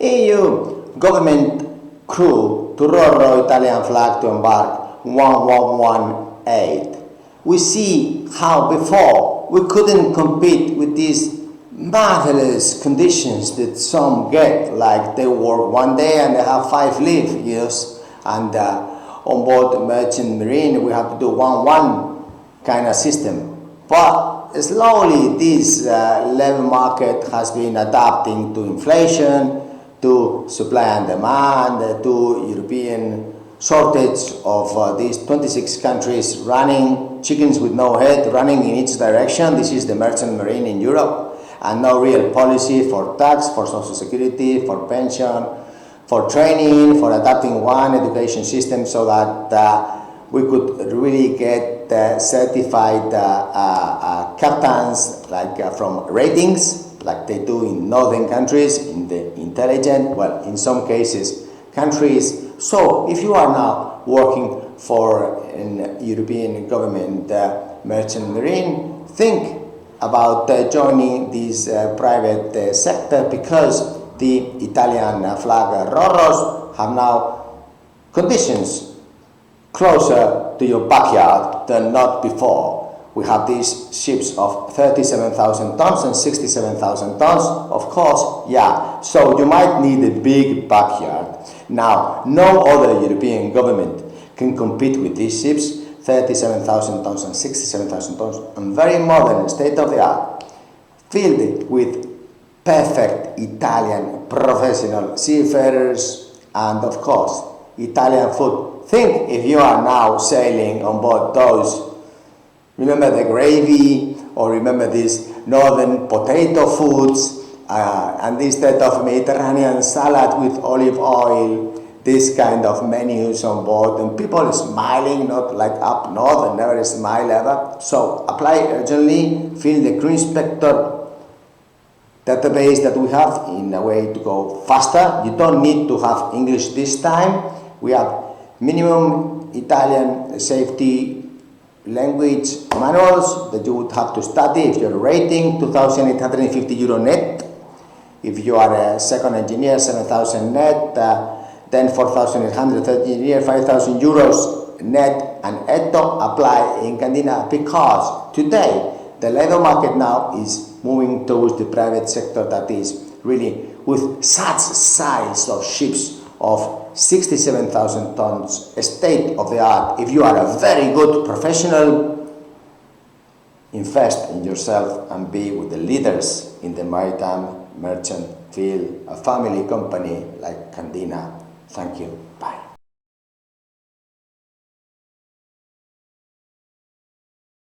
EU government crew to Roro Italian flag to embark 1118. We see how before we couldn't compete with these marvelous conditions that some get, like they work one day and they have 5 leave years, and on board merchant marine we have to do 1-1 kind of system. But slowly this labor market has been adapting to inflation, to supply and demand, to European shortage of these 26 countries running, chickens with no head running in each direction. This is the merchant marine in Europe, and no real policy for tax, for social security, for pension, for training, for adapting one education system so that we could really get certified captains like from ratings, like they do in northern countries, in the intelligent, well, in some cases, countries. So if you are now working for an European government merchant marine, think about joining this private sector, because the Italian flag Roros have now conditions closer to your backyard than not before. We have these ships of 37,000 tons and 67,000 tons, of course, yeah. So you might need a big backyard. Now, no other European government can compete with these ships, 37,000 tons and 67,000 tons, and very modern, state-of-the-art, filled with perfect Italian professional seafarers and, of course, Italian food. Think if you are now sailing on board those. Remember the gravy, or remember these northern potato foods, and this type of Mediterranean salad with olive oil, this kind of menus on board, and people smiling, not like up north and never smile ever. So apply urgently, fill the crew inspector database that we have in a way to go faster. You don't need to have English this time. We have minimum Italian safety language manuals that you would have to study. If you're rating, 2,850 euro net. If you are a second engineer, 7,000 net. Then 4,800 third engineer, 5,000 euros net. And ETO apply in Candina, because today the labor market now is moving towards the private sector that is really with such size of ships of 67,000 tons, state of the art. If you are a very good professional, invest in yourself and be with the leaders in the maritime merchant field, a family company like Candina. Thank you. Bye.